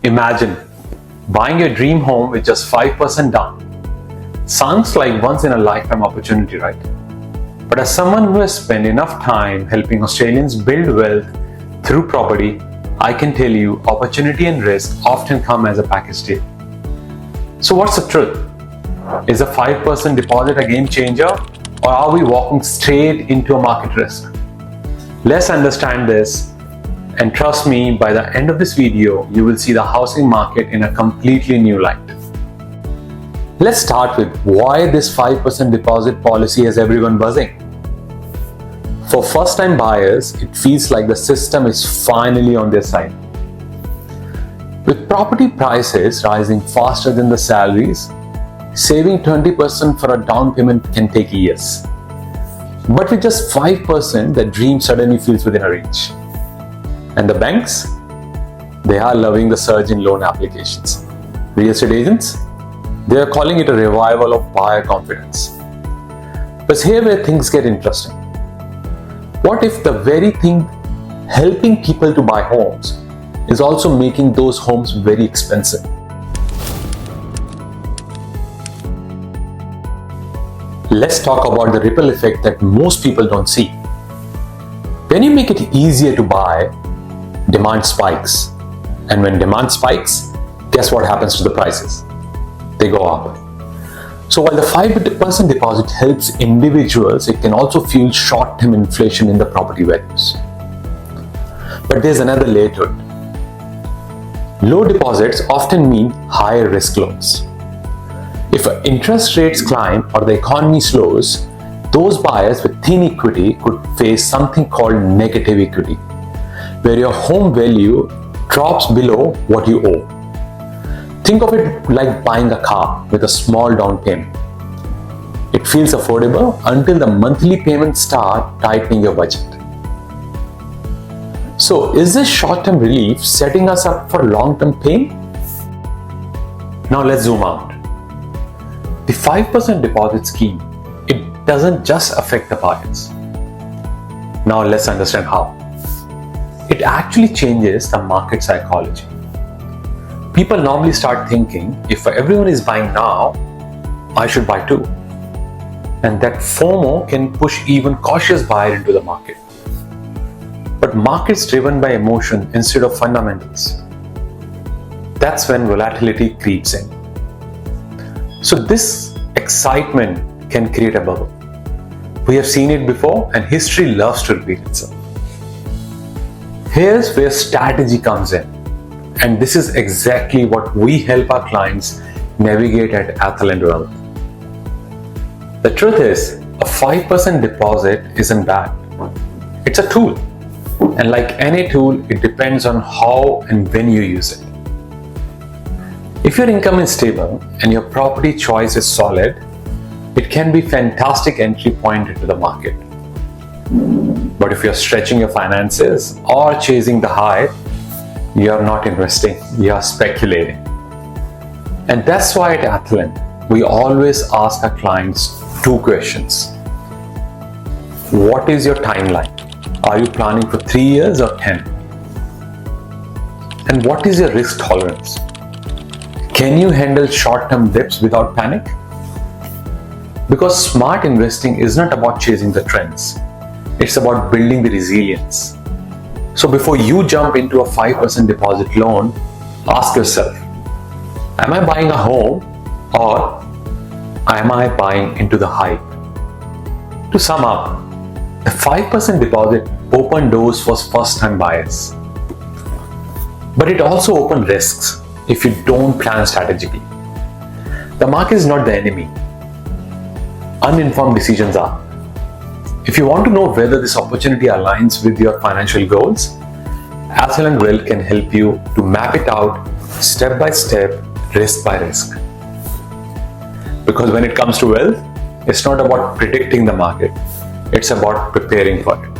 Imagine buying your dream home with just 5% down. Sounds like once in a lifetime opportunity, right? But as someone who has spent enough time helping Australians build wealth through property, I can tell you opportunity and risk often come as a package deal. So what's the truth? Is a 5% deposit a game changer, or are we walking straight into a market risk? Let's understand this, and trust me, by the end of this video, you will see the housing market in a completely new light. Let's start with why this 5% deposit policy has everyone buzzing. For first-time buyers, it feels like the system is finally on their side. With property prices rising faster than the salaries, saving 20% for a down payment can take years. But with just 5%, the dream suddenly feels within a reach. And the banks? They are loving the surge in loan applications. Real estate agents? They are calling it a revival of buyer confidence. But here where things get interesting. What if the very thing helping people to buy homes is also making those homes very expensive? Let's talk about the ripple effect that most people don't see. When you make it easier to buy, demand spikes. And when demand spikes, guess what happens to the prices? They go up. So while the 5% deposit helps individuals, it can also fuel short-term inflation in the property values. But there's another layer to it. Low deposits often mean higher risk loans. If interest rates climb or the economy slows, those buyers with thin equity could face something called negative equity, where your home value drops below what you owe. Think of it like buying a car with a small down payment. It feels affordable until the monthly payments start tightening your budget. So, is this short-term relief setting us up for long-term pain? Now let's zoom out. The 5% deposit scheme, it doesn't just affect the buyers. Now let's understand how. It actually changes the market psychology. People normally start thinking, if everyone is buying now, I should buy too. And that FOMO can push even cautious buyer into the market. But markets driven by emotion instead of fundamentals. That's when volatility creeps in. So this excitement can create a bubble. We have seen it before, and history loves to repeat itself. Here's where strategy comes in. And this is exactly what we help our clients navigate at Atholant Wealth. The truth is, a 5% deposit isn't bad. It's a tool. And like any tool, it depends on how and when you use it. If your income is stable and your property choice is solid, it can be a fantastic entry point into the market. But if you're stretching your finances or chasing the hype, you're not investing, you're speculating. And that's why at Atholant, we always ask our clients two questions. What is your timeline? Are you planning for 3 years or 10? And what is your risk tolerance? Can you handle short-term dips without panic? Because smart investing is not about chasing the trends. It's about building the resilience. So before you jump into a 5% deposit loan, ask yourself, am I buying a home or am I buying into the hype? To sum up, the 5% deposit opened doors for first-time buyers. But it also opened risks if you don't plan strategically. The market is not the enemy. Uninformed decisions are. If you want to know whether this opportunity aligns with your financial goals, Atholant Wealth can help you to map it out step by step, risk by risk. Because when it comes to wealth, it's not about predicting the market, it's about preparing for it.